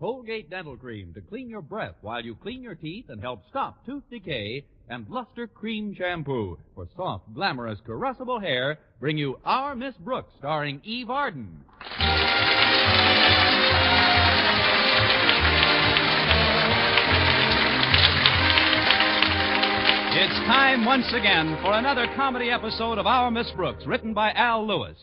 Colgate Dental Cream to clean your breath while you clean your teeth and help stop tooth decay, and Luster Cream Shampoo for soft, glamorous, caressable hair bring you Our Miss Brooks, starring Eve Arden. It's time once again for another comedy episode of Our Miss Brooks, written by Al Lewis.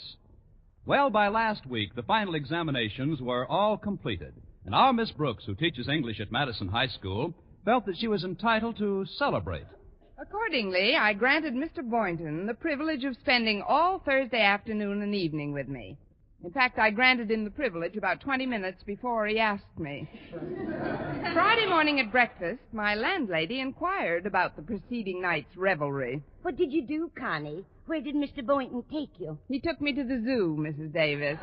Well, by last week, the final examinations were all completed, and our Miss Brooks, who teaches English at Madison High School, felt that she was entitled to celebrate. Accordingly, I granted Mr. Boynton the privilege of spending all Thursday afternoon and evening with me. In fact, I granted him the privilege about 20 minutes before he asked me. Friday morning at breakfast, my landlady inquired about the preceding night's revelry. What did you do, Connie? Where did Mr. Boynton take you? He took me to the zoo, Mrs. Davis.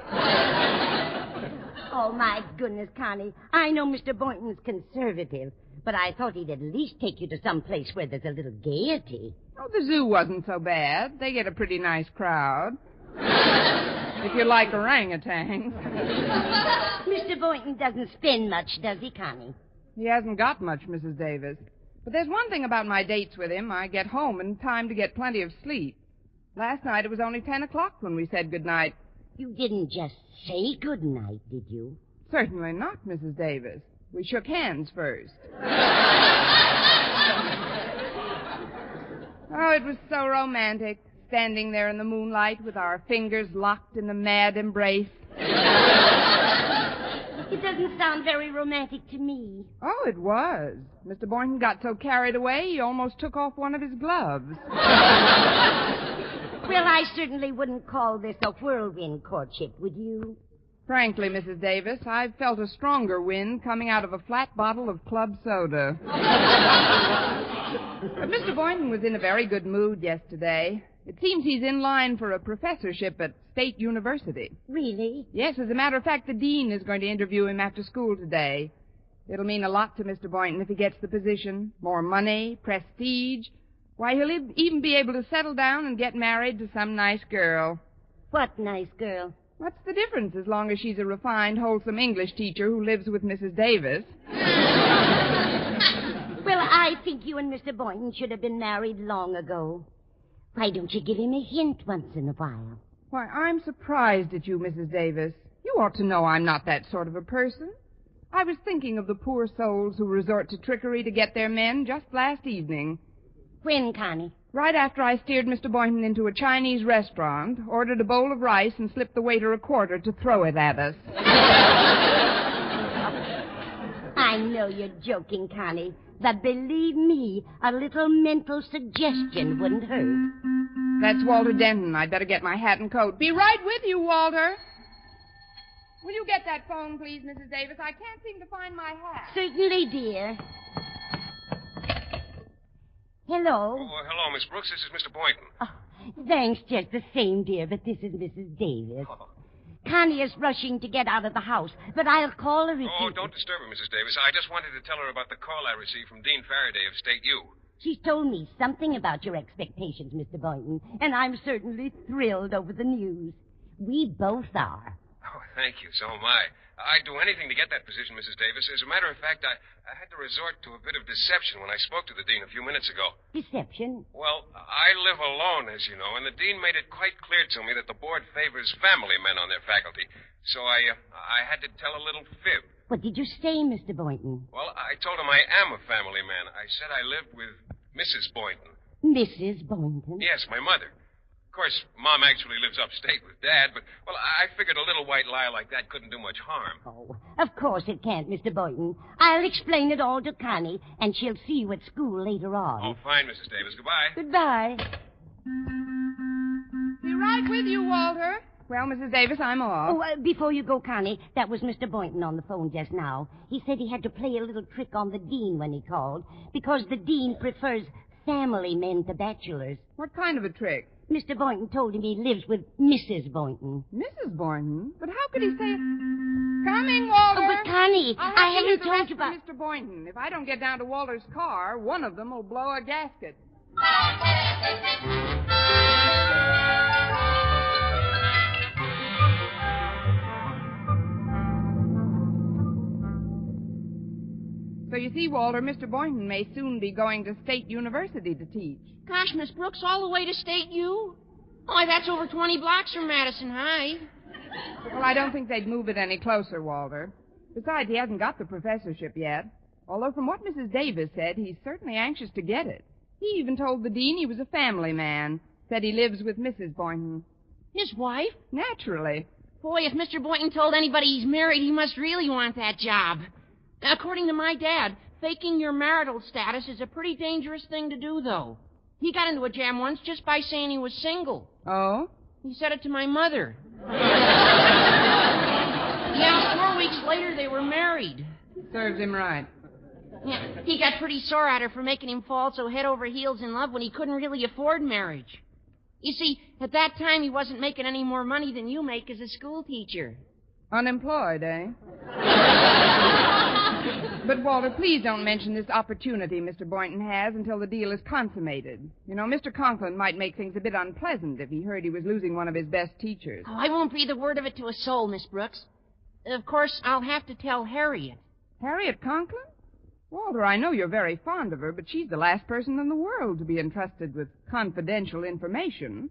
Oh, my goodness, Connie. I know Mr. Boynton's conservative, but I thought he'd at least take you to some place where there's a little gaiety. Oh, the zoo wasn't so bad. They get a pretty nice crowd. If you like orangutans. Mr. Boynton doesn't spend much, does he, Connie? He hasn't got much, Mrs. Davis. But there's one thing about my dates with him. I get home in time to get plenty of sleep. Last night it was only 10 o'clock when we said goodnight. You didn't just say goodnight, did you? Certainly not, Mrs. Davis. We shook hands first. Oh, it was so romantic, standing there in the moonlight with our fingers locked in a mad embrace. It doesn't sound very romantic to me. Oh, it was. Mr. Boynton got so carried away, he almost took off one of his gloves. Well, I certainly wouldn't call this a whirlwind courtship, would you? Frankly, Mrs. Davis, I've felt a stronger wind coming out of a flat bottle of club soda. But Mr. Boynton was in a very good mood yesterday. It seems he's in line for a professorship at State University. Really? Yes, as a matter of fact, the dean is going to interview him after school today. It'll mean a lot to Mr. Boynton if he gets the position. More money, prestige. Why, he'll even be able to settle down and get married to some nice girl. What nice girl? What's the difference as long as she's a refined, wholesome English teacher who lives with Mrs. Davis? Well, I think you and Mr. Boynton should have been married long ago. Why don't you give him a hint once in a while? Why, I'm surprised at you, Mrs. Davis. You ought to know I'm not that sort of a person. I was thinking of the poor souls who resort to trickery to get their men just last evening. When, Connie? Right after I steered Mr. Boynton into a Chinese restaurant, ordered a bowl of rice, and slipped the waiter a quarter to throw it at us. I know you're joking, Connie, but believe me, a little mental suggestion wouldn't hurt. That's Walter Denton. I'd better get my hat and coat. Be right with you, Walter. Will you get that phone, please, Mrs. Davis? I can't seem to find my hat. Certainly, dear. Hello. Oh, hello, Miss Brooks. This is Mr. Boynton. Oh, thanks just the same, dear, but this is Mrs. Davis. Oh. Connie is rushing to get out of the house, but I'll call her if Oh, don't disturb her, Mrs. Davis. I just wanted to tell her about the call I received from Dean Faraday of State U. She's told me something about your expectations, Mr. Boynton, and I'm certainly thrilled over the news. We both are. Oh, thank you. So am I. I'd do anything to get that position, Mrs. Davis. As a matter of fact, I had to resort to a bit of deception when I spoke to the dean a few minutes ago. Deception? Well, I live alone, as you know, and the dean made it quite clear to me that the board favors family men on their faculty. So I had to tell a little fib. What did you say, Mr. Boynton? Well, I told him I am a family man. I said I lived with Mrs. Boynton. Mrs. Boynton? Yes, my mother. Of course, Mom actually lives upstate with Dad, but, well, I figured a little white lie like that couldn't do much harm. Oh, of course it can't, Mr. Boynton. I'll explain it all to Connie, and she'll see you at school later on. Oh, fine, Mrs. Davis. Goodbye. Goodbye. Be right with you, Walter. Well, Mrs. Davis, I'm off. Oh, before you go, Connie, that was Mr. Boynton on the phone just now. He said he had to play a little trick on the dean when he called, because the dean prefers family men to bachelors. What kind of a trick? Mr. Boynton told him he lives with Mrs. Boynton. Mrs. Boynton? But how could he say... Coming, Walter! Oh, but Connie, I haven't told you about... Mr. Boynton. If I don't get down to Walter's car, one of them will blow a gasket. So you see, Walter, Mr. Boynton may soon be going to State University to teach. Gosh, Miss Brooks, all the way to State U? Why, that's over 20 blocks from Madison High. Well, I don't think they'd move it any closer, Walter. Besides, he hasn't got the professorship yet. Although from what Mrs. Davis said, he's certainly anxious to get it. He even told the dean he was a family man. Said he lives with Mrs. Boynton. His wife? Naturally. Boy, if Mr. Boynton told anybody he's married, he must really want that job. According to my dad, faking your marital status is a pretty dangerous thing to do, though. He got into a jam once just by saying he was single. Oh? He said it to my mother. Yeah, 4 weeks later, they were married. Serves him right. Yeah, he got pretty sore at her for making him fall so head over heels in love when he couldn't really afford marriage. You see, at that time, he wasn't making any more money than you make as a school teacher. Unemployed, eh? But, Walter, please don't mention this opportunity Mr. Boynton has until the deal is consummated. You know, Mr. Conklin might make things a bit unpleasant if he heard he was losing one of his best teachers. Oh, I won't breathe a word of it to a soul, Miss Brooks. Of course, I'll have to tell Harriet. Harriet Conklin? Walter, I know you're very fond of her, but she's the last person in the world to be entrusted with confidential information.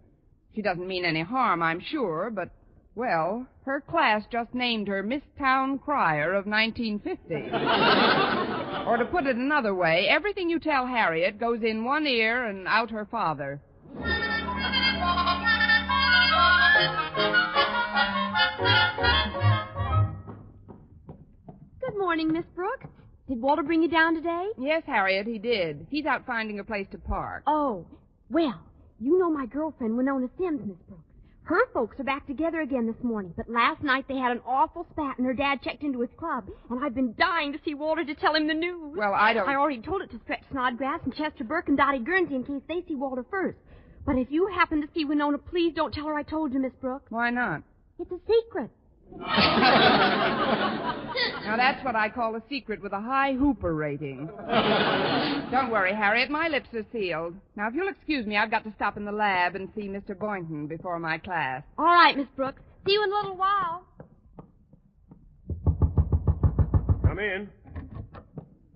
She doesn't mean any harm, I'm sure, but, well, her class just named her Miss Town Crier of 1950. Or to put it another way, everything you tell Harriet goes in one ear and out her father. Good morning, Miss Brooks. Did Walter bring you down today? Yes, Harriet, he did. He's out finding a place to park. Oh, well, you know my girlfriend, Winona Sims, Miss Brooks. Her folks are back together again this morning, but last night they had an awful spat and her dad checked into his club, and I've been dying to see Walter to tell him the news. Well, I already told it to Stretch Snodgrass and Chester Burke and Dottie Guernsey in case they see Walter first. But if you happen to see Winona, please don't tell her I told you, Miss Brooks. Why not? It's a secret. Now, that's what I call a secret with a high Hooper rating. Don't worry, Harriet. My lips are sealed. Now, if you'll excuse me, I've got to stop in the lab and see Mr. Boynton before my class. All right, Miss Brooks. See you in a little while. Come in.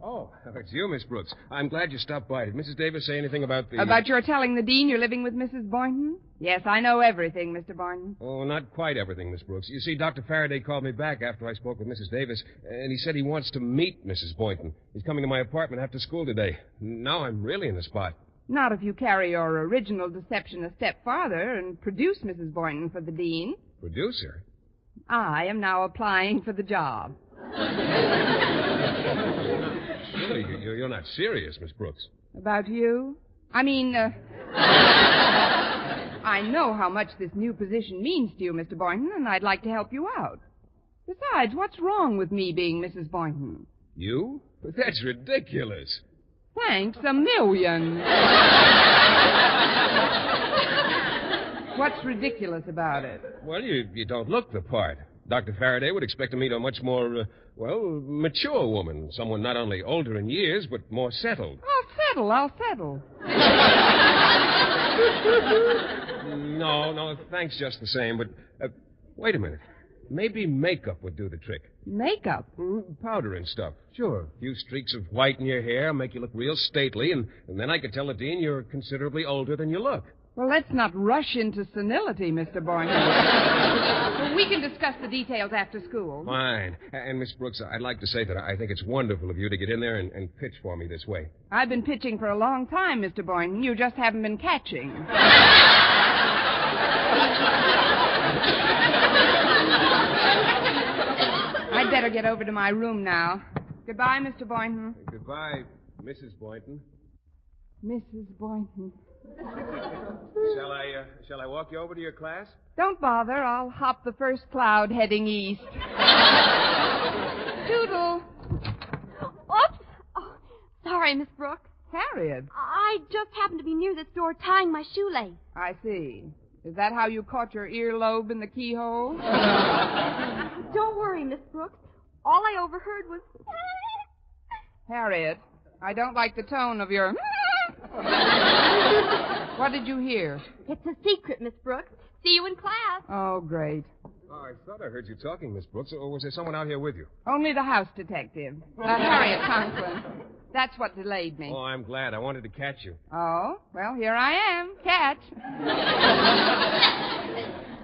Oh, it's you, Miss Brooks. I'm glad you stopped by. Did Mrs. Davis say anything about the... About your telling the dean you're living with Mrs. Boynton? Yes, I know everything, Mr. Boynton. Oh, not quite everything, Miss Brooks. You see, Dr. Faraday called me back after I spoke with Mrs. Davis, and he said he wants to meet Mrs. Boynton. He's coming to my apartment after school today. Now I'm really in the spot. Not if you carry your original deception a step farther and produce Mrs. Boynton for the dean. Producer? I am now applying for the job. Really, you're not serious, Miss Brooks. About you? I mean, I know how much this new position means to you, Mr. Boynton, and I'd like to help you out. Besides, what's wrong with me being Mrs. Boynton? You? But that's ridiculous. Thanks a million. What's ridiculous about it? Well, you don't look the part. Dr. Faraday would expect to meet a much more, mature woman. Someone not only older in years, but more settled. I'll settle. No, thanks just the same. But, wait a minute. Maybe makeup would do the trick. Makeup? Powder and stuff. Sure. A few streaks of white in your hair make you look real stately, and then I could tell the dean you're considerably older than you look. Well, let's not rush into senility, Mr. Boynton. Well, we can discuss the details after school. Fine. And, Miss Brooks, I'd like to say that I think it's wonderful of you to get in there and pitch for me this way. I've been pitching for a long time, Mr. Boynton. You just haven't been catching. I'd better get over to my room now. Goodbye, Mr. Boynton. Goodbye, Mrs. Boynton. Mrs. Boynton. Shall I walk you over to your class? Don't bother. I'll hop the first cloud heading east. Toodle. Oops. Oh, sorry, Miss Brooks. Harriet. I just happened to be near this door tying my shoelace. I see. Is that how you caught your earlobe in the keyhole? Don't worry, Miss Brooks. All I overheard was... Harriet, I don't like the tone of your... What did you hear? It's a secret, Miss Brooks. See you in class. Oh, great. Oh, I thought I heard you talking, Miss Brooks. Or was there someone out here with you? Only the house detective, Harriet Conklin. That's what delayed me. Oh, I'm glad. I wanted to catch you. Oh, well, here I am. Catch.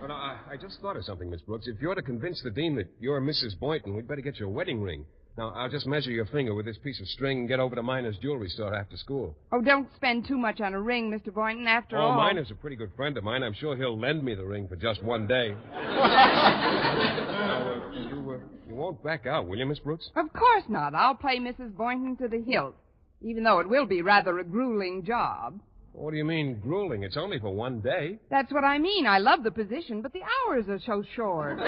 But I just thought of something, Miss Brooks. If you're to convince the dean that you're Mrs. Boynton, we'd better get you a wedding ring. Now, I'll just measure your finger with this piece of string and get over to Miner's jewelry store after school. Oh, don't spend too much on a ring, Mr. Boynton, after all. Oh, Miner's a pretty good friend of mine. I'm sure he'll lend me the ring for just one day. You won't back out, will you, Miss Brooks? Of course not. I'll play Mrs. Boynton to the hilt, even though it will be rather a grueling job. What do you mean, grueling? It's only for one day. That's what I mean. I love the position, but the hours are so short.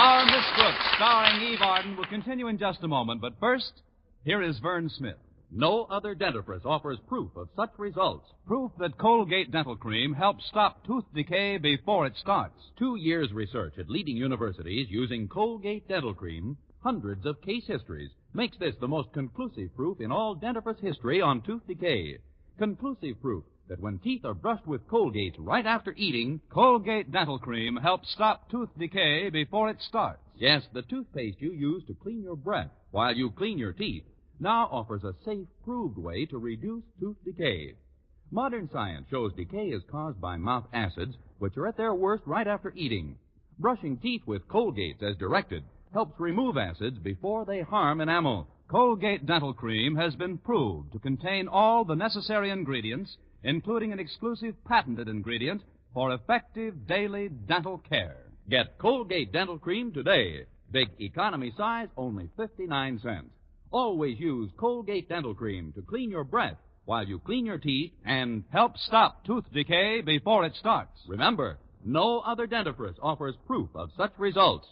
Our Miss Brooks, starring Eve Arden, will continue in just a moment. But first, here is Vern Smith. No other dentifrice offers proof of such results. Proof that Colgate Dental Cream helps stop tooth decay before it starts. 2 years' research at leading universities using Colgate Dental Cream, hundreds of case histories, makes this the most conclusive proof in all dentifrice history on tooth decay. Conclusive proof that when teeth are brushed with Colgate right after eating, Colgate Dental Cream helps stop tooth decay before it starts. yes, the toothpaste you use to clean your breath while you clean your teeth now offers a safe, proved way to reduce tooth decay. Modern science shows decay is caused by mouth acids, which are at their worst right after eating. Brushing teeth with Colgate as directed helps remove acids before they harm enamel. Colgate Dental Cream has been proved to contain all the necessary ingredients, including an exclusive patented ingredient for effective daily dental care. Get Colgate Dental Cream today. Big economy size, only 59 cents. Always use Colgate Dental Cream to clean your breath while you clean your teeth and Help stop tooth decay before it starts. remember, no other dentifrice offers proof of such results.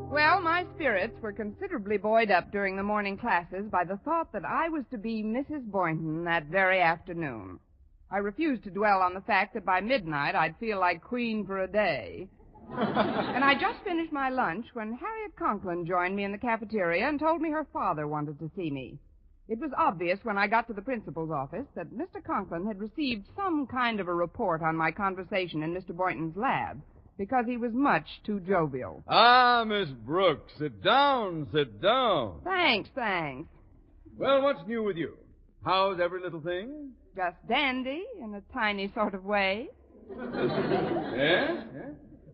Well, my spirits were considerably buoyed up during the morning classes by the thought that I was to be Mrs. Boynton that very afternoon. I refused to dwell on the fact that by midnight I'd feel like queen for a day. And I just finished my lunch when Harriet Conklin joined me in the cafeteria and told me her father wanted to see me. It was obvious when I got to the principal's office that Mr. Conklin had received some kind of a report on my conversation in Mr. Boynton's lab, because he was much too jovial. Ah, Miss Brooks, sit down, sit down. Thanks. Well, what's new with you? How's every little thing? Just dandy, in a tiny sort of way. Yes?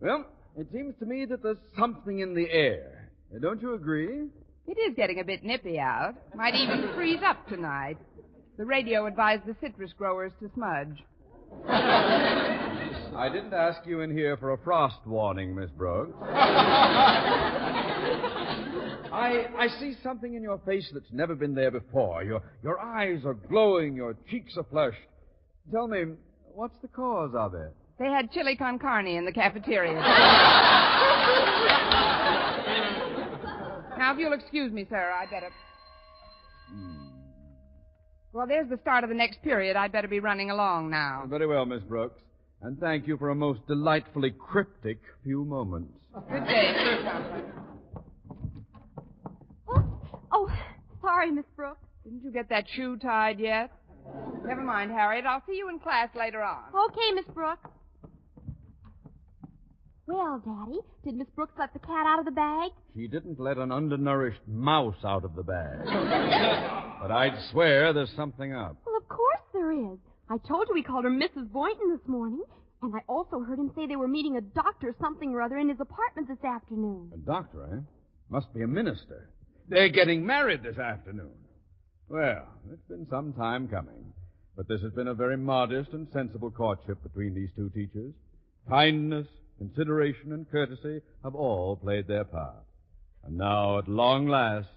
Well, it seems to me that there's something in the air. Don't you agree? It is getting a bit nippy out. Might even freeze up tonight. The radio advised the citrus growers to smudge. I didn't ask you in here for a frost warning, Miss Brooks. I see something in your face that's never been there before. Your eyes are glowing, your cheeks are flushed. Tell me, what's the cause of it? They had chili con carne in the cafeteria. Now, if you'll excuse me, sir, I'd better... Well, there's the start of the next period. I'd better be running along now. Very well, Miss Brooks. And thank you for a most delightfully cryptic few moments. Good day, Sir Conklin. Oh, sorry, Miss Brooks. Didn't you get that shoe tied yet? Never mind, Harriet. I'll see you in class later on. Okay, Miss Brooks. Well, Daddy, did Miss Brooks let the cat out of the bag? She didn't let an undernourished mouse out of the bag. But I'd swear there's something up. Well, of course there is. I told you we called her Mrs. Boynton this morning. And I also heard him say they were meeting a doctor something or other in his apartment this afternoon. A doctor, eh? Must be a minister. They're getting married this afternoon. Well, it's been some time coming. But this has been a very modest and sensible courtship between these two teachers. Kindness, consideration, and courtesy have all played their part. And now, at long last,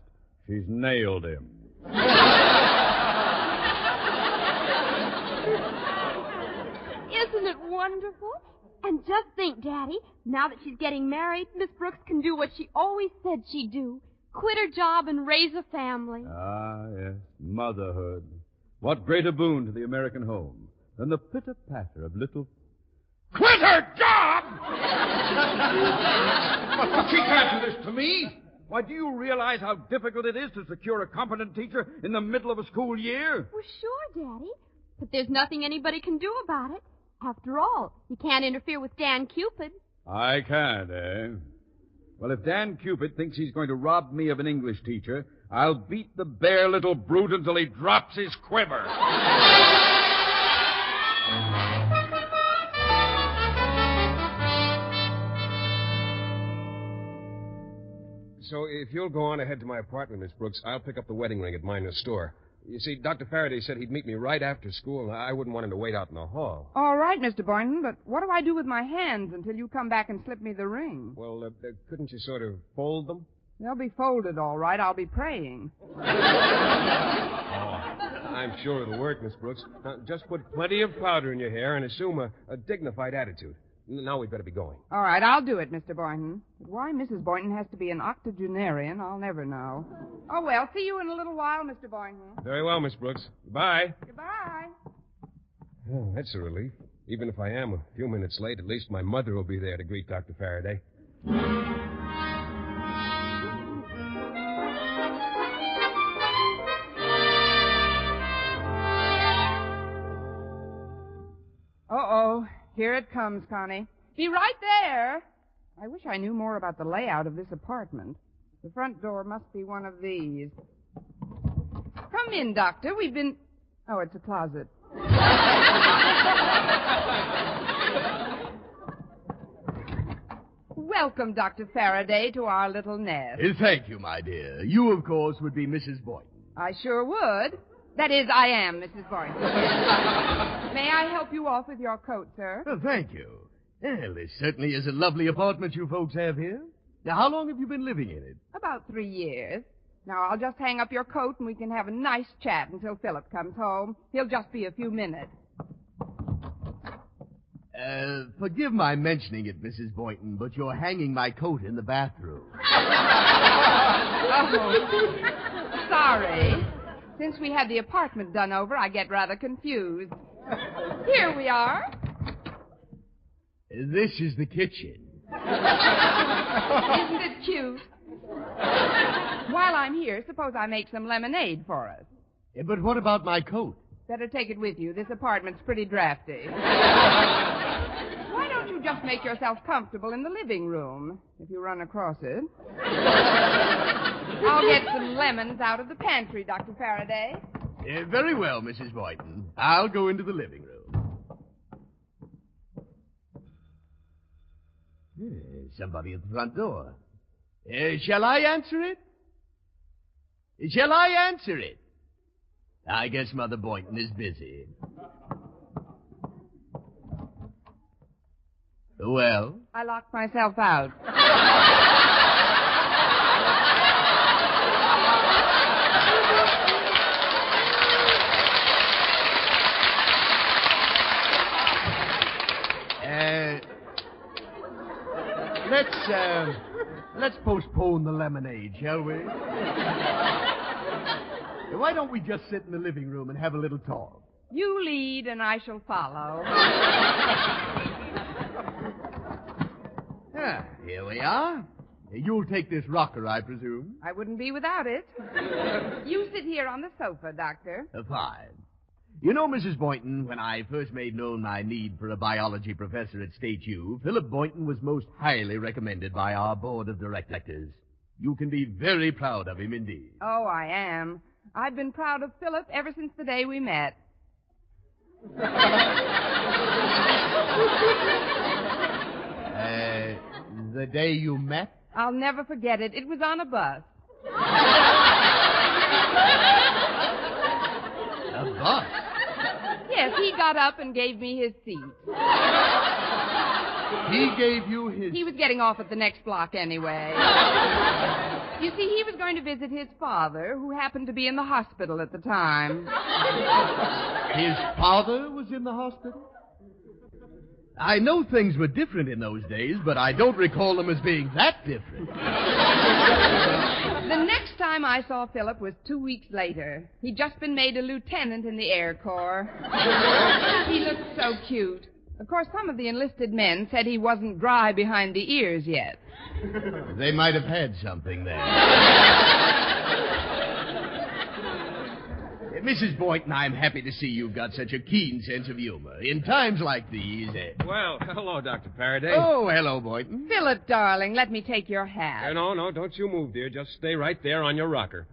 she's nailed him. Isn't it wonderful? And just think, Daddy, now that she's getting married, Miss Brooks can do what she always said she'd do. Quit her job and raise a family. Ah, yes, motherhood. What greater boon to the American home than the pitter-patter of little... Quit her job? But she can't do this to me. Why, do you realize how difficult it is to secure a competent teacher in the middle of a school year? Well, sure, Daddy. But there's nothing anybody can do about it. After all, you can't interfere with Dan Cupid. I can't, eh? Well, if Dan Cupid thinks he's going to rob me of an English teacher, I'll beat the bare little brute until he drops his quiver. So if you'll go on ahead to my apartment, Miss Brooks, I'll pick up the wedding ring at Miner's store. You see, Dr. Faraday said he'd meet me right after school, and I wouldn't want him to wait out in the hall. All right, Mr. Boynton, but what do I do with my hands until you come back and slip me the ring? Well, couldn't you sort of fold them? They'll be folded all right. I'll be praying. I'm sure it'll work, Miss Brooks. Now, just put plenty of powder in your hair and assume a dignified attitude. Now we'd better be going. All right, I'll do it, Mr. Boynton. But why Mrs. Boynton has to be an octogenarian, I'll never know. Oh, well, see you in a little while, Mr. Boynton. Very well, Miss Brooks. Goodbye. Goodbye. Oh, that's a relief. Even if I am a few minutes late, at least my mother will be there to greet Dr. Faraday. Uh-oh. Here it comes, Connie. Be right there. I wish I knew more about the layout of this apartment. The front door must be one of these. Come in, Doctor. We've been... Oh, it's a closet. Welcome, Dr. Faraday, to our little nest. Thank you, my dear. You, of course, would be Mrs. Boynton. I sure would. That is, I am Mrs. Boynton. May I help you off with your coat, sir? Oh, thank you. Well, this certainly is a lovely apartment you folks have here. Now, how long have you been living in it? About 3 years. Now, I'll just hang up your coat and we can have a nice chat until Philip comes home. He'll just be a few minutes. Forgive my mentioning it, Mrs. Boynton, but you're hanging my coat in the bathroom. Oh, sorry. Since we had the apartment done over, I get rather confused. Here we are. This is the kitchen. Isn't it cute? While I'm here, suppose I make some lemonade for us. But what about my coat? Better take it with you. This apartment's pretty drafty. Why don't you just make yourself comfortable in the living room, if you run across it? I'll get some lemons out of the pantry, Dr. Faraday. Very well, Mrs. Boynton. I'll go into the living room. Somebody at the front door. Shall I answer it? Shall I answer it? I guess Mother Boynton is busy. Well? I locked myself out. Let's postpone the lemonade, shall we? Why don't we just sit in the living room and have a little talk? You lead and I shall follow. Here we are. You'll take this rocker, I presume? I wouldn't be without it. You sit here on the sofa, Doctor. Fine. You know, Mrs. Boynton, when I first made known my need for a biology professor at State U, Philip Boynton was most highly recommended by our board of directors. You can be very proud of him indeed. Oh, I am. I've been proud of Philip ever since the day we met. The day you met? I'll never forget it. It was on a bus. A bus? Yes, he got up and gave me his seat. He gave you his... He was getting off at the next block anyway. You see, he was going to visit his father, who happened to be in the hospital at the time. His father was in the hospital? I know things were different in those days, but I don't recall them as being that different. The next time I saw Philip was 2 weeks later. He'd just been made a lieutenant in the Air Corps. He looked so cute. Of course, some of the enlisted men said he wasn't dry behind the ears yet. They might have had something there. Mrs. Boynton, I'm happy to see you've got such a keen sense of humor. In times like these... Well, hello, Dr. Faraday. Oh, hello, Boynton. Philip, darling, let me take your hat. No, don't you move, dear. Just stay right there on your rocker.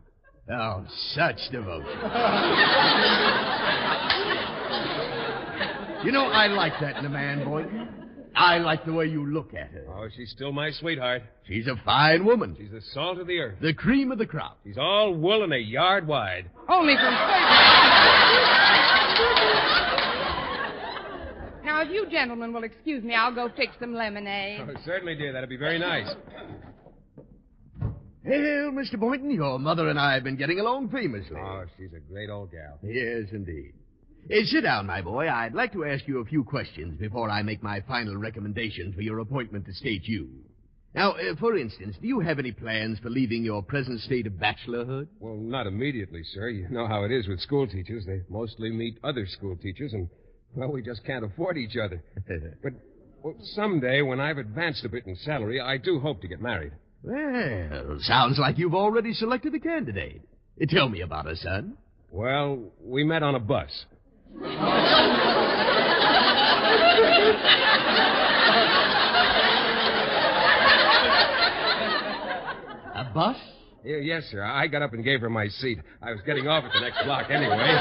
Oh, such devotion. You know, I like that in a man, Boynton. I like the way you look at her. Oh, she's still my sweetheart. She's a fine woman. She's the salt of the earth. The cream of the crop. She's all wool and a yard wide. Only from Now, if you gentlemen will excuse me, I'll go fix some lemonade. Oh, certainly, dear. That'd be very nice. Well, Mr. Boynton, your mother and I have been getting along famously. Oh, she's a great old gal. Yes, indeed. Sit down, my boy. I'd like to ask you a few questions before I make my final recommendation for your appointment to State U. Now, for instance, do you have any plans for leaving your present state of bachelorhood? Well, not immediately, sir. You know how it is with school teachers. They mostly meet other school teachers, and, well, we just can't afford each other. But well, someday, when I've advanced a bit in salary, I do hope to get married. Well, sounds like you've already selected a candidate. Tell me about her, son. Well, we met on a bus. A bus? Yes, sir. I got up and gave her my seat. I was getting off at the next block anyway.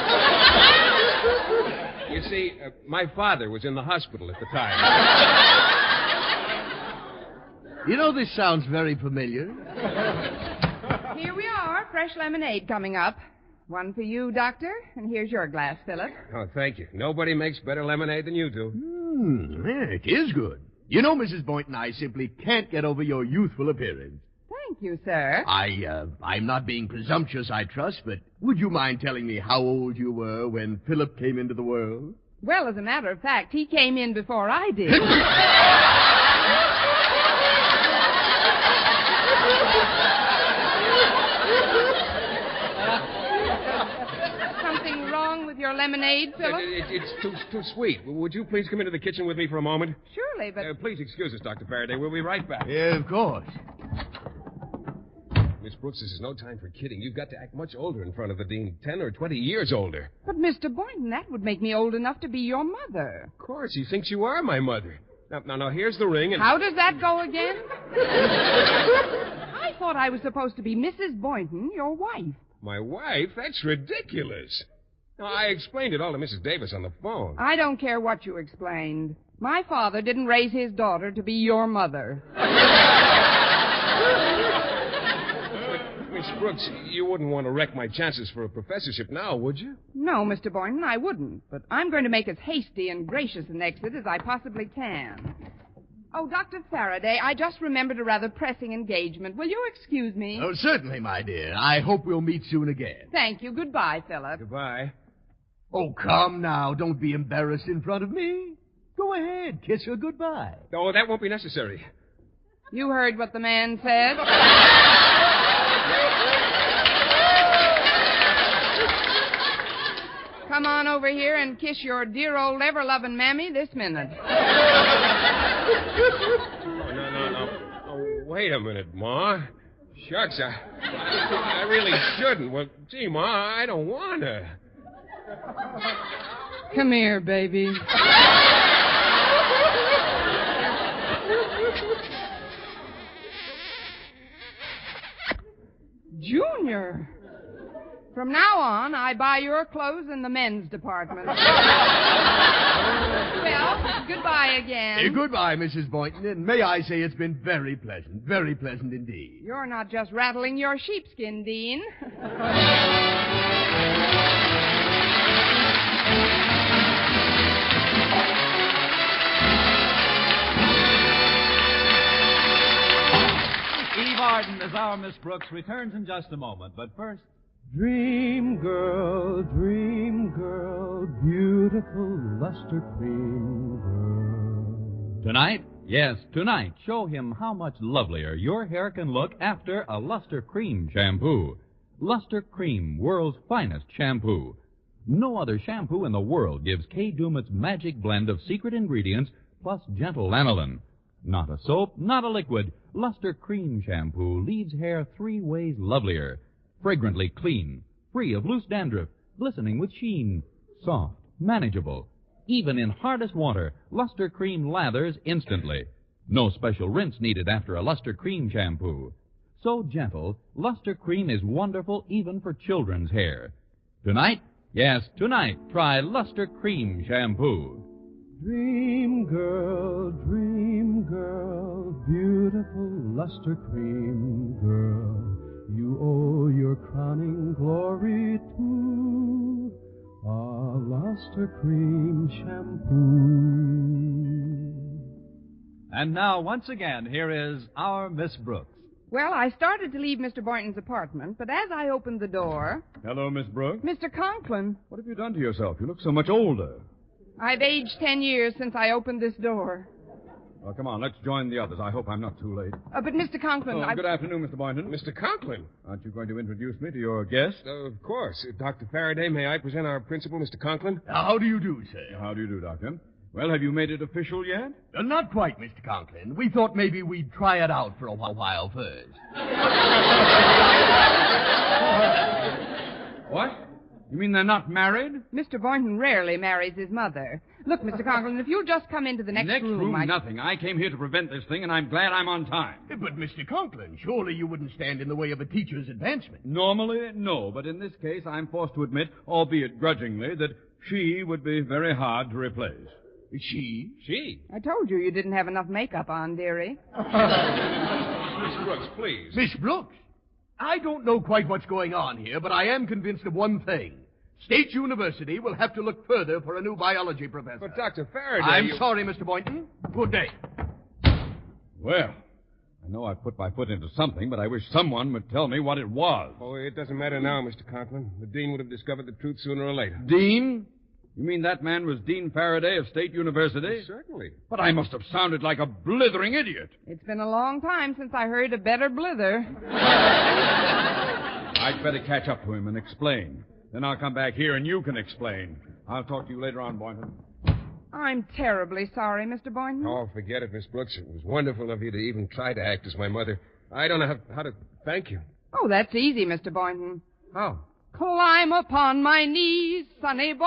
You see, my father was in the hospital at the time. You know, this sounds very familiar. Here we are, fresh lemonade coming up. One for you, Doctor, and here's your glass, Philip. Oh, thank you. Nobody makes better lemonade than you do. Yeah, it is good. You know, Mrs. Boynton, I simply can't get over your youthful appearance. Thank you, sir. I'm not being presumptuous, I trust, but would you mind telling me how old you were when Philip came into the world? Well, as a matter of fact, he came in before I did. Something wrong with your lemonade, Philip? It's too sweet. Would you please come into the kitchen with me for a moment? Surely, but... Please excuse us, Dr. Faraday. We'll be right back. Yeah, of course. Miss Brooks, this is no time for kidding. You've got to act much older in front of the dean, 10 or 20 years older. But, Mr. Boynton, that would make me old enough to be your mother. Of course, he thinks you are my mother. Now, here's the ring and... How does that go again? I thought I was supposed to be Mrs. Boynton, your wife. My wife? That's ridiculous. Now, I explained it all to Mrs. Davis on the phone. I don't care what you explained. My father didn't raise his daughter to be your mother. Miss Brooks, you wouldn't want to wreck my chances for a professorship now, would you? No, Mr. Boynton, I wouldn't. But I'm going to make as hasty and gracious an exit as I possibly can. Oh, Dr. Faraday, I just remembered a rather pressing engagement. Will you excuse me? Oh, certainly, my dear. I hope we'll meet soon again. Thank you. Goodbye, Philip. Goodbye. Oh, come now. Don't be embarrassed in front of me. Go ahead. Kiss her goodbye. Oh, that won't be necessary. You heard what the man said. Come on over here and kiss your dear old ever-loving mammy this minute. No. Oh, wait a minute, Ma. Shucks, I really shouldn't. Well, gee, Ma, I don't want to. Come here, baby. Junior. From now on, I buy your clothes in the men's department. Well, goodbye again. Goodbye, Mrs. Boynton, and may I say it's been very pleasant indeed. You're not just rattling your sheepskin, Dean. Eve Arden as our Miss Brooks returns in just a moment, but first... Dream girl, beautiful luster cream girl. Tonight, yes, tonight, show him how much lovelier your hair can look after a Luster Cream shampoo. Luster Cream, world's finest shampoo. No other shampoo in the world gives K-Doom its magic blend of secret ingredients plus gentle lanolin. Not a soap, not a liquid. Luster Cream Shampoo leaves hair 3 ways lovelier. Fragrantly clean, free of loose dandruff, glistening with sheen, soft, manageable. Even in hardest water, Luster Cream lathers instantly. No special rinse needed after a Luster Cream Shampoo. So gentle, Luster Cream is wonderful even for children's hair. Tonight, yes, tonight, try Luster Cream Shampoo. Dream girl, beautiful luster cream girl, you owe your crowning glory to a luster cream shampoo. And now, once again, here is our Miss Brooks. Well, I started to leave Mr. Boynton's apartment, but as I opened the door... Hello, Miss Brooks. Mr. Conklin. What have you done to yourself? You look so much older. I've aged 10 years since I opened this door. Well, come on, let's join the others. I hope I'm not too late. But Mr. Conklin, Good afternoon, Mr. Boynton. Mr. Conklin. Aren't you going to introduce me to your guest? Of course. Dr. Faraday, may I present our principal, Mr. Conklin? How do you do, sir? How do you do, Doctor? Well, have you made it official yet? Not quite, Mr. Conklin. We thought maybe we'd try it out for a while first. What? You mean they're not married? Mr. Boynton rarely marries his mother. Look, Mr. Conklin, if you'll just come into the next room... Nothing. I came here to prevent this thing, and I'm glad I'm on time. But, Mr. Conklin, surely you wouldn't stand in the way of a teacher's advancement. Normally, no. But in this case, I'm forced to admit, albeit grudgingly, that she would be very hard to replace. She? She? I told you didn't have enough makeup on, dearie. Miss Brooks, please. Miss Brooks? I don't know quite what's going on here, but I am convinced of one thing. State University will have to look further for a new biology professor. But, Dr. Faraday... I'm sorry, Mr. Boynton. Good day. Well, I know I put my foot into something, but I wish someone would tell me what it was. Oh, it doesn't matter now, Mr. Conklin. The dean would have discovered the truth sooner or later. Dean? You mean that man was Dean Faraday of State University? Certainly. But I must have sounded like a blithering idiot. It's been a long time since I heard a better blither. I'd better catch up to him and explain. Then I'll come back here and you can explain. I'll talk to you later on, Boynton. I'm terribly sorry, Mr. Boynton. Oh, forget it, Miss Brooks. It was wonderful of you to even try to act as my mother. I don't know how to thank you. Oh, that's easy, Mr. Boynton. How? Climb upon my knees, sonny boy.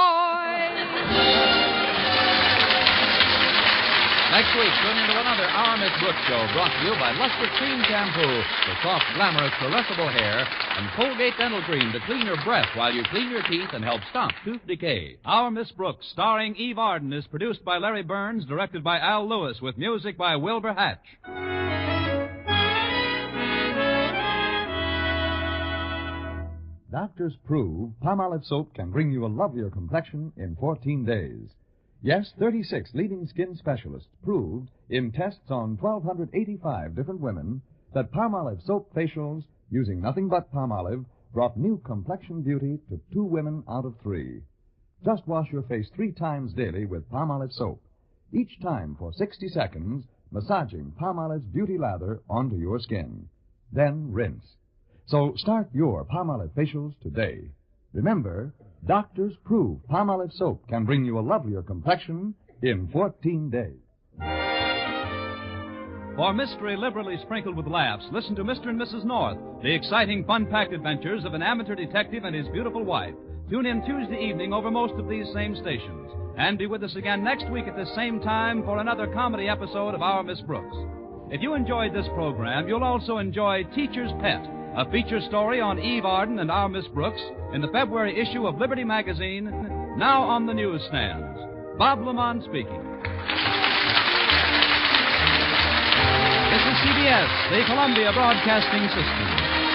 Next week, tune into another Our Miss Brooks show brought to you by Luster Cream Shampoo for soft, glamorous, caressable hair and Colgate Dental Cream to clean your breath while you clean your teeth and help stop tooth decay. Our Miss Brooks, starring Eve Arden, is produced by Larry Burns, directed by Al Lewis, with music by Wilbur Hatch. Doctors prove Palmolive soap can bring you a lovelier complexion in 14 days. Yes, 36 leading skin specialists proved in tests on 1,285 different women that Palmolive soap facials using nothing but Palmolive brought new complexion beauty to 2 women out of 3. Just wash your face 3 times daily with Palmolive soap, each time for 60 seconds, massaging Palmolive's beauty lather onto your skin. Then rinse. So start your Palmolive facials today. Remember, doctors prove Palmolive soap can bring you a lovelier complexion in 14 days. For mystery liberally sprinkled with laughs, listen to Mr. and Mrs. North, the exciting, fun-packed adventures of an amateur detective and his beautiful wife. Tune in Tuesday evening over most of these same stations. And be with us again next week at the same time for another comedy episode of Our Miss Brooks. If you enjoyed this program, you'll also enjoy Teacher's Pet, a feature story on Eve Arden and Our Miss Brooks in the February issue of Liberty Magazine, now on the newsstands. Bob Lamont speaking. This is CBS, the Columbia Broadcasting System.